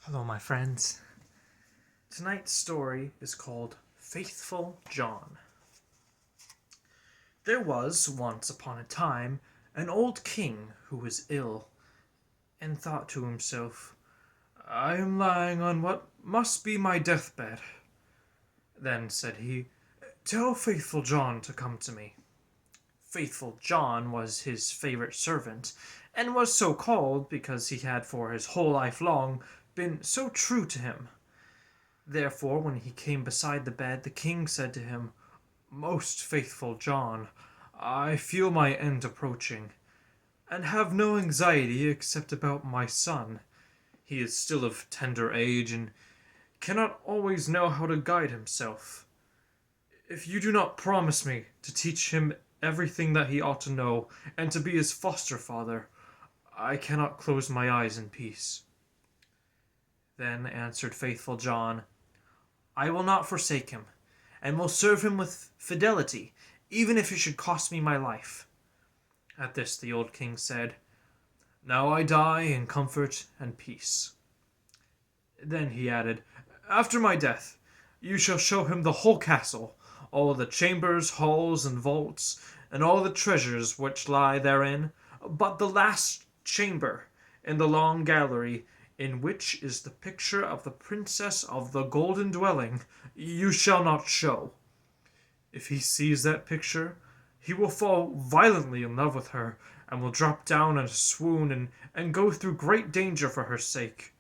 Hello, my friends. Tonight's story is called Faithful John. There was, once upon a time, an old king who was ill, and thought to himself, I am lying on what must be my deathbed. Then said he, Tell Faithful John to come to me. Faithful John was his favourite servant, and was so called because he had for his whole life long been so true to him. Therefore, when he came beside the bed, the king said to him, Most faithful John, I feel my end approaching, and have no anxiety except about my son. He is still of tender age, and cannot always know how to guide himself. If you do not promise me to teach him everything that he ought to know, and to be his foster father, I cannot close my eyes in peace. Then answered faithful John, I will not forsake him, and will serve him with fidelity, even if it should cost me my life. At this the old king said, Now I die in comfort and peace. Then he added, After my death, you shall show him the whole castle, all the chambers, halls, and vaults, and all the treasures which lie therein, but the last chamber, in the long gallery, in which is the picture of the princess of the golden dwelling, you shall not show. If he sees that picture, he will fall violently in love with her, and will drop down in a swoon, and go through great danger for her sake.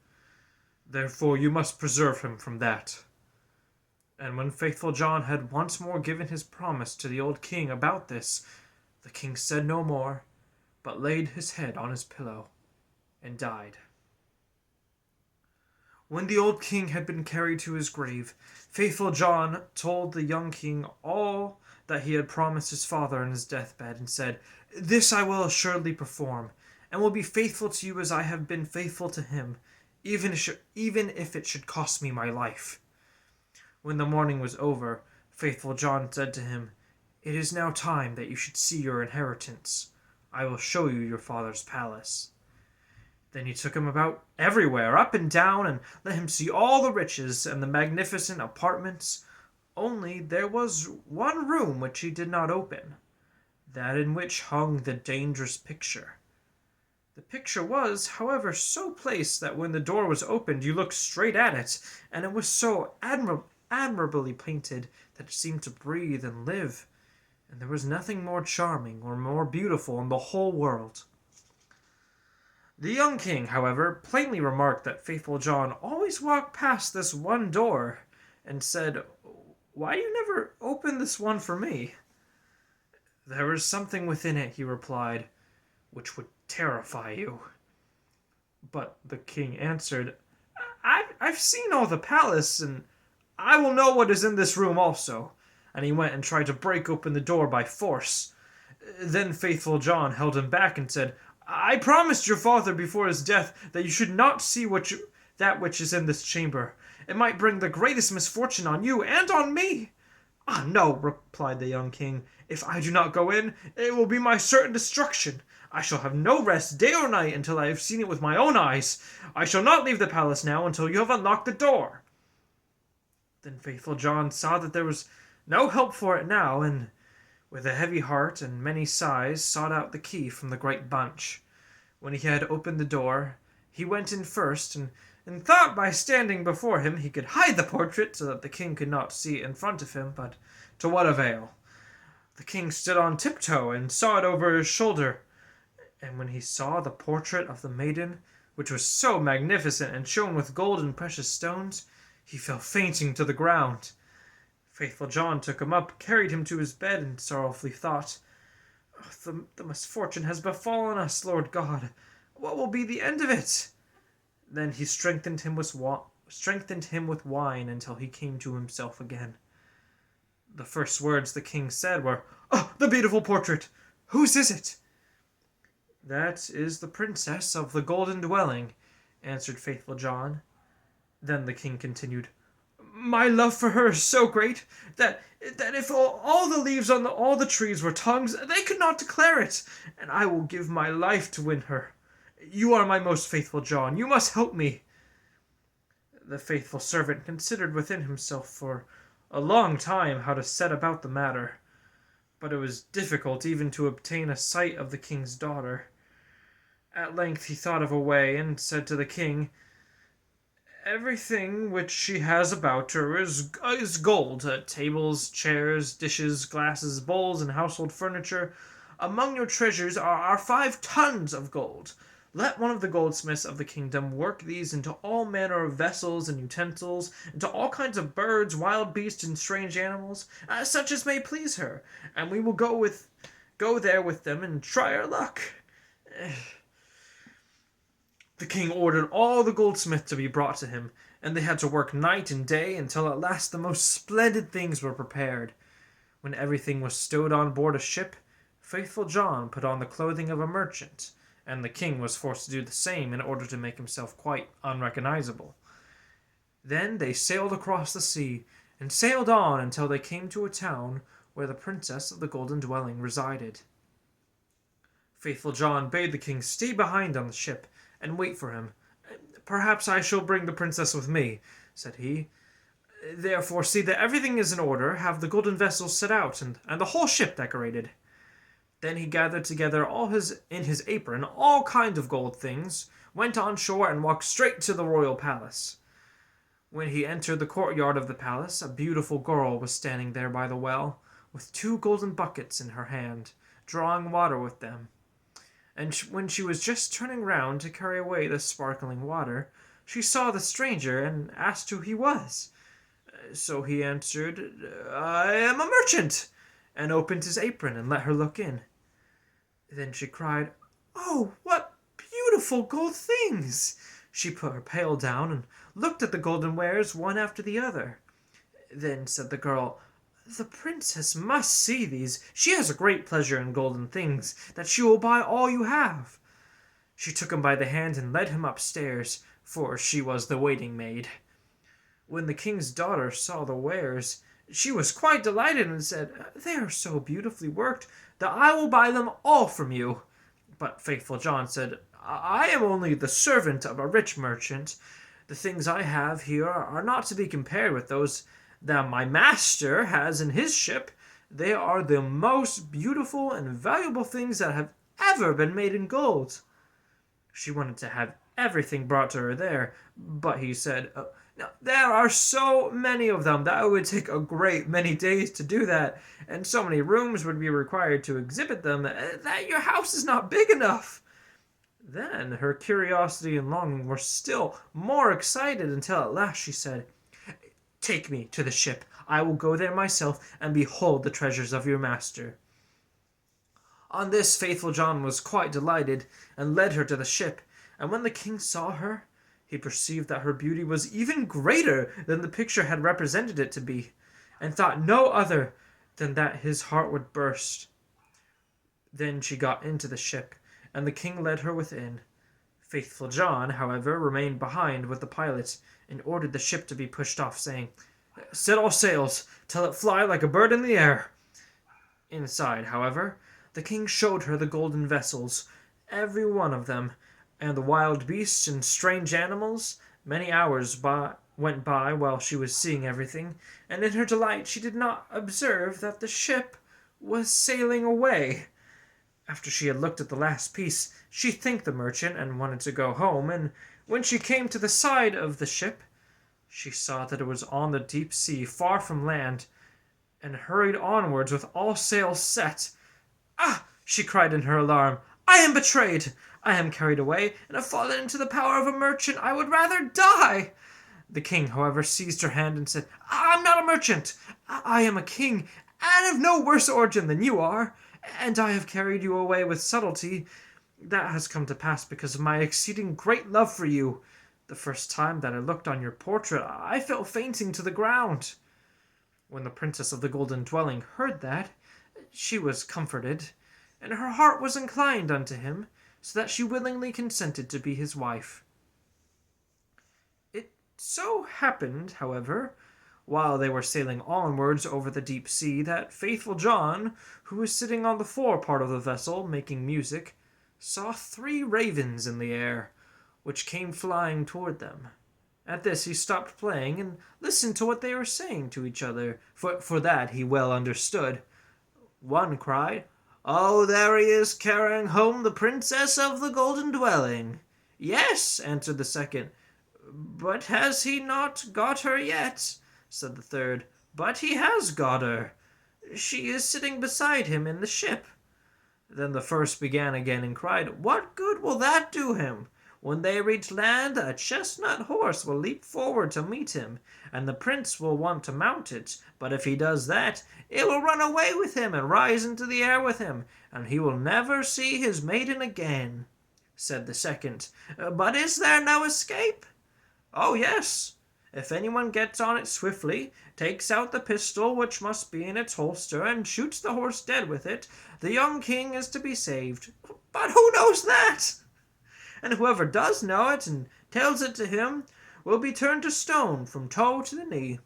Therefore you must preserve him from that. And when faithful John had once more given his promise to the old king about this, the king said no more, but laid his head on his pillow, and died. When the old king had been carried to his grave, faithful John told the young king all that he had promised his father on his deathbed, and said, This I will assuredly perform, and will be faithful to you as I have been faithful to him, even if it should cost me my life. When the mourning was over, faithful John said to him, It is now time that you should see your inheritance. I will show you your father's palace. Then he took him about everywhere, up and down, and let him see all the riches and the magnificent apartments. Only there was one room which he did not open, that in which hung the dangerous picture. The picture was, however, so placed that when the door was opened you looked straight at it, and it was so admirably painted that it seemed to breathe and live, and there was nothing more charming or more beautiful in the whole world. The young king, however, plainly remarked that faithful John always walked past this one door, and said, Why do you never open this one for me? There is something within it, he replied, which would terrify you. But the king answered, I've seen all the palace, and I will know what is in this room also. And he went and tried to break open the door by force. Then faithful John held him back and said, I promised your father before his death that you should not see that which is in this chamber. It might bring the greatest misfortune on you and on me. Ah, no, replied the young king. If I do not go in, it will be my certain destruction. I shall have no rest day or night until I have seen it with my own eyes. I shall not leave the palace now until you have unlocked the door. Then faithful John saw that there was no help for it now, and with a heavy heart and many sighs sought out the key from the great bunch. When he had opened the door, he went in first, and thought by standing before him he could hide the portrait so that the king could not see it in front of him, but to what avail? The king stood on tiptoe and saw it over his shoulder, and when he saw the portrait of the maiden, which was so magnificent and shone with gold and precious stones, he fell fainting to the ground. Faithful John took him up, carried him to his bed, and sorrowfully thought, the misfortune has befallen us, Lord God. What will be the end of it? Then he strengthened him with wine until he came to himself again. The first words the king said were, the beautiful portrait! Whose is it? That is the princess of the golden dwelling, answered faithful John. Then the king continued, My love for her is so great that if all the leaves on all the trees were tongues, they could not declare it, and I will give my life to win her. You are my most faithful John. You must help me. The faithful servant considered within himself for a long time how to set about the matter, but it was difficult even to obtain a sight of the king's daughter. At length he thought of a way, and said to the king, "Everything which she has about her is gold: tables, chairs, dishes, glasses, bowls, and household furniture. Among your treasures are 5 tons of gold. Let one of the goldsmiths of the kingdom work these into all manner of vessels and utensils, into all kinds of birds, wild beasts, and strange animals, such as may please her, and we will go there with them and try our luck." The king ordered all the goldsmiths to be brought to him, and they had to work night and day until at last the most splendid things were prepared. When everything was stowed on board a ship, faithful John put on the clothing of a merchant, and the king was forced to do the same in order to make himself quite unrecognizable. Then they sailed across the sea, and sailed on until they came to a town where the princess of the golden dwelling resided. Faithful John bade the king stay behind on the ship and wait for him. "Perhaps I shall bring the princess with me," said he. "Therefore see that everything is in order, have the golden vessels set out, and the whole ship decorated." Then he gathered together in his apron all kinds of gold things, went on shore, and walked straight to the royal palace. When he entered the courtyard of the palace, a beautiful girl was standing there by the well, with 2 golden buckets in her hand, drawing water with them. And when she was just turning round to carry away the sparkling water, she saw the stranger and asked who he was. So he answered, "I am a merchant," and opened his apron and let her look in. Then she cried, "Oh, what beautiful gold things!" She put her pail down and looked at the golden wares one after the other. Then said the girl, "The princess must see these. She has a great pleasure in golden things, that she will buy all you have." She took him by the hand and led him upstairs, for she was the waiting maid. When the king's daughter saw the wares, she was quite delighted and said, "They are so beautifully worked that I will buy them all from you." But faithful John said, "I am only the servant of a rich merchant. The things I have here are not to be compared with those that my master has in his ship. They are the most beautiful and valuable things that have ever been made in gold." She wanted to have everything brought to her there, but he said, "Now, there are so many of them that it would take a great many days to do that, and so many rooms would be required to exhibit them, that your house is not big enough." Then her curiosity and longing were still more excited, until at last she said, "Take me to the ship. I will go there myself and behold the treasures of your master." On this faithful John was quite delighted, and led her to the ship, and when the king saw her, he perceived that her beauty was even greater than the picture had represented it to be, and thought no other than that his heart would burst. Then she got into the ship, and the king led her within. Faithful John, however, remained behind with the pilot, and ordered the ship to be pushed off, saying, "Set all sails, till it fly like a bird in the air." Inside, however, the king showed her the golden vessels, every one of them, and the wild beasts and strange animals. Many hours went by while she was seeing everything, and in her delight she did not observe that the ship was sailing away. After she had looked at the last piece, she thanked the merchant and wanted to go home, and when she came to the side of the ship, she saw that it was on the deep sea, far from land, and hurried onwards with all sails set. "Ah!" she cried in her alarm, "I am betrayed! I am carried away, and have fallen into the power of a merchant. I would rather die!" The king, however, seized her hand and said, "I am not a merchant. I am a king, and of no worse origin than you are, and I have carried you away with subtlety. That has come to pass because of my exceeding great love for you. The first time that I looked on your portrait, I fell fainting to the ground." When the princess of the golden dwelling heard that, she was comforted, and her heart was inclined unto him, so that she willingly consented to be his wife. It so happened, however, while they were sailing onwards over the deep sea, that faithful John, who was sitting on the fore part of the vessel making music, saw 3 ravens in the air, which came flying toward them. At this he stopped playing and listened to what they were saying to each other, for that he well understood. One cried, "Oh, there he is carrying home the princess of the golden dwelling." "Yes," answered the second. "But has he not got her yet?" said the third. "But he has got her. She is sitting beside him in the ship." Then the first began again and cried, "What good will that do him? When they reach land, a chestnut horse will leap forward to meet him, and the prince will want to mount it. But if he does that, it will run away with him and rise into the air with him, and he will never see his maiden again." Said the second, "But is there no escape?" "Oh, yes. If anyone gets on it swiftly, takes out the pistol which must be in its holster, and shoots the horse dead with it, the young king is to be saved." "But who knows that?" "And whoever does know it and tells it to him will be turned to stone from toe to the knee."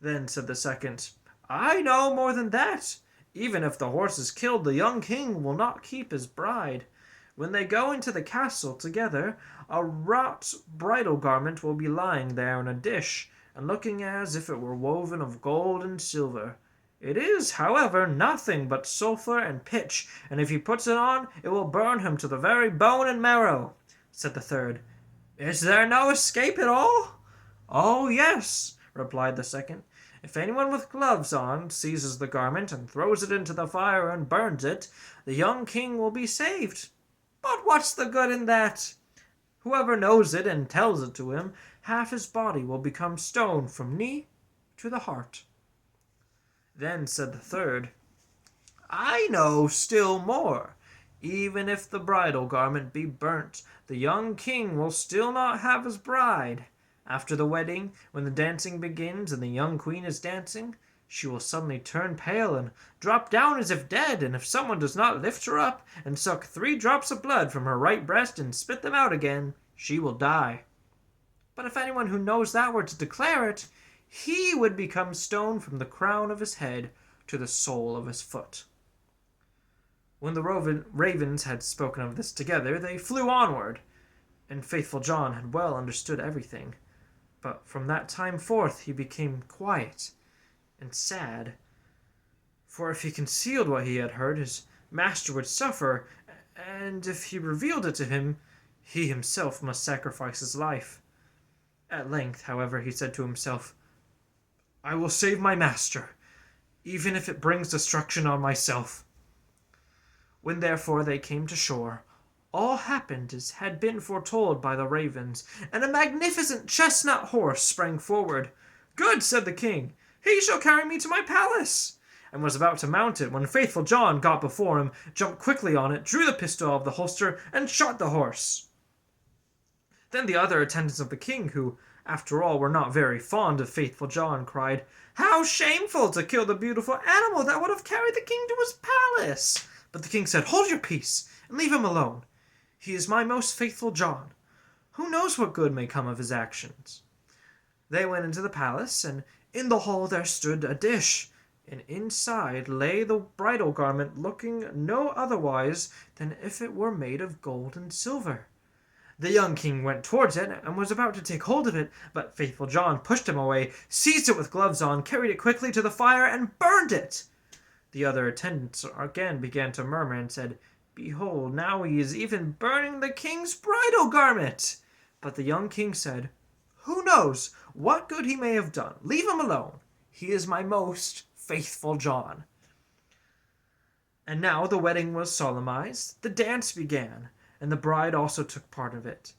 Then said the second, "I know more than that. Even if the horse is killed, the young king will not keep his bride. When they go into the castle together, a wrought bridal garment will be lying there in a dish, and looking as if it were woven of gold and silver. It is, however, nothing but sulphur and pitch, and if he puts it on, it will burn him to the very bone and marrow." Said the third, "Is there no escape at all?" "Oh, yes," replied the second. "If anyone with gloves on seizes the garment and throws it into the fire and burns it, the young king will be saved." "But what's the good in that?" "Whoever knows it and tells it to him, half his body will become stone from knee to the heart." Then said the third, "I know still more. Even if the bridal garment be burnt, the young king will still not have his bride. After the wedding, when the dancing begins and the young queen is dancing, she will suddenly turn pale and drop down as if dead, and if someone does not lift her up and suck 3 drops of blood from her right breast and spit them out again, she will die. But if anyone who knows that were to declare it, he would become stone from the crown of his head to the sole of his foot." When the ravens had spoken of this together, they flew onward, and faithful John had well understood everything. But from that time forth he became quiet and sad, for if he concealed what he had heard, his master would suffer, and if he revealed it to him, he himself must sacrifice his life. At length, however, he said to himself, "I will save my master, even if it brings destruction on myself." When therefore they came to shore, all happened as had been foretold by the ravens, and a magnificent chestnut horse sprang forward. "Good," said the king, "he shall carry me to my palace," and was about to mount it, when faithful John got before him, jumped quickly on it, drew the pistol out of the holster, and shot the horse. Then the other attendants of the king, who, after all, were not very fond of faithful John, cried, "How shameful to kill the beautiful animal that would have carried the king to his palace!" But the king said, "Hold your peace, and leave him alone. He is my most faithful John. Who knows what good may come of his actions?" They went into the palace, and in the hall there stood a dish, and inside lay the bridal garment, looking no otherwise than if it were made of gold and silver. The young king went towards it, and was about to take hold of it, but faithful John pushed him away, seized it with gloves on, carried it quickly to the fire, and burned it. The other attendants again began to murmur, and said, "Behold, now he is even burning the king's bridal garment." But the young king said, "Who knows what good he may have done? Leave him alone. He is my most faithful John." And now the wedding was solemnized, the dance began, and the bride also took part of it.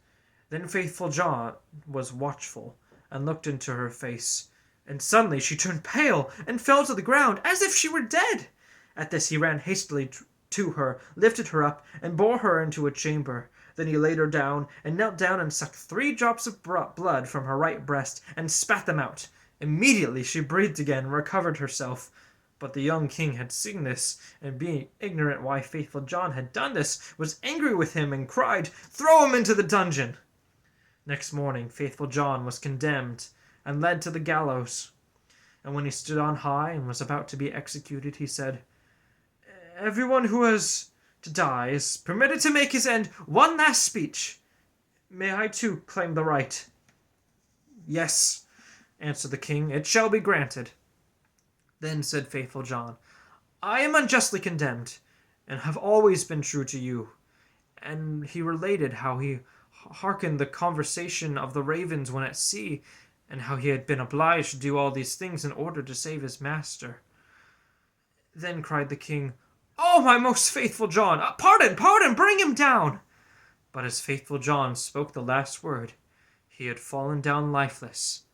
Then faithful John was watchful, and looked into her face, and suddenly she turned pale, and fell to the ground, as if she were dead. At this he ran hastily to her, lifted her up, and bore her into a chamber. Then he laid her down, and knelt down and sucked 3 drops of blood from her right breast, and spat them out. Immediately she breathed again, and recovered herself. But the young king had seen this, and being ignorant why faithful John had done this, was angry with him, and cried, "Throw him into the dungeon." Next morning faithful John was condemned, and led to the gallows. And when he stood on high, and was about to be executed, he said, "Everyone who has to die is permitted to make his end one last speech. May I too claim the right?" "Yes," answered the king, "it shall be granted." Then said faithful John, "I am unjustly condemned, and have always been true to you." And he related how he hearkened the conversation of the ravens when at sea, and how he had been obliged to do all these things in order to save his master. Then cried the king, "Oh, my most faithful John! Pardon, pardon, bring him down!" But as faithful John spoke the last word, he had fallen down lifeless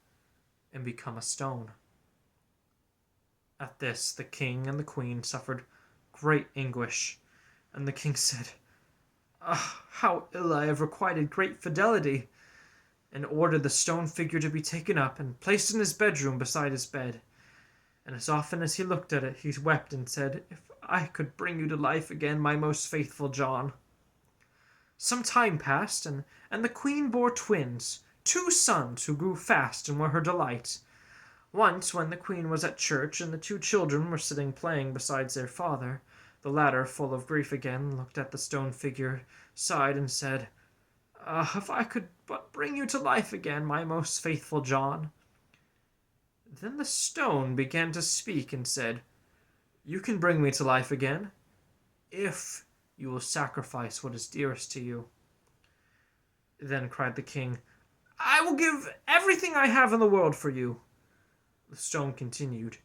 and become a stone. At this the king and the queen suffered great anguish, and the king said, "Ah, how ill I have requited great fidelity!" and ordered the stone figure to be taken up and placed in his bedroom beside his bed. And as often as he looked at it, he wept and said, "If I could bring you to life again, my most faithful John." Some time passed, and the queen bore twins, two sons who grew fast and were her delight. Once, when the queen was at church and the two children were sitting playing beside their father, the latter, full of grief again, looked at the stone figure, sighed, and said, "Ah, if I could but bring you to life again, my most faithful John." Then the stone began to speak and said, "You can bring me to life again, if you will sacrifice what is dearest to you." Then cried the king, "I will give everything I have in the world for you." The stone continued,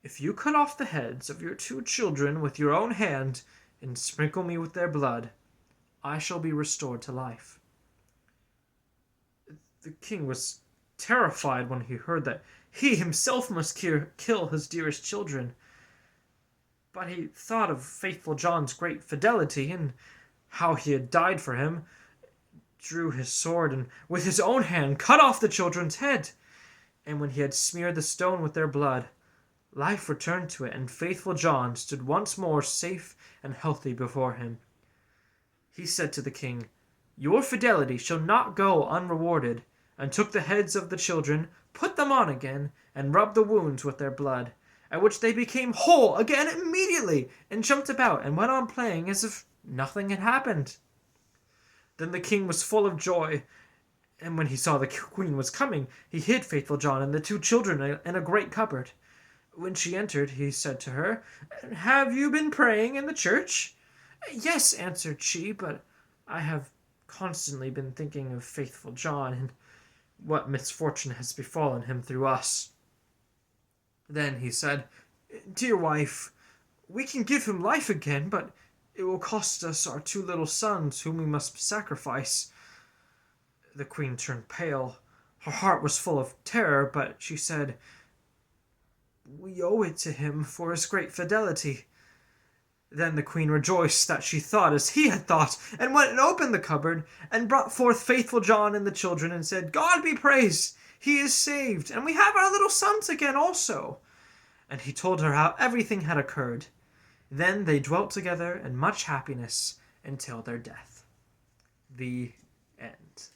"If you cut off the heads of your two children with your own hand, and sprinkle me with their blood, I shall be restored to life." The king was terrified when he heard that he himself must kill his dearest children. But he thought of faithful John's great fidelity, and how he had died for him, drew his sword, and with his own hand cut off the children's head. And when he had smeared the stone with their blood, life returned to it, and faithful John stood once more safe and healthy before him. He said to the king, "Your fidelity shall not go unrewarded," and took the heads of the children, put them on again, and rubbed the wounds with their blood, at which they became whole again immediately, and jumped about and went on playing as if nothing had happened. Then the king was full of joy, and when he saw the queen was coming, he hid faithful John and the two children in a great cupboard. When she entered, he said to her, "Have you been praying in the church?" "Yes," answered she, "but I have constantly been thinking of faithful John, and what misfortune has befallen him through us." Then he said, "Dear wife, we can give him life again, but it will cost us our two little sons whom we must sacrifice." The queen turned pale. Her heart was full of terror, but she said, "We owe it to him for his great fidelity." Then the queen rejoiced that she thought as he had thought, and went and opened the cupboard, and brought forth faithful John and the children, and said, "God be praised! He is saved, and we have our little sons again also." And he told her how everything had occurred. Then they dwelt together in much happiness until their death. The end.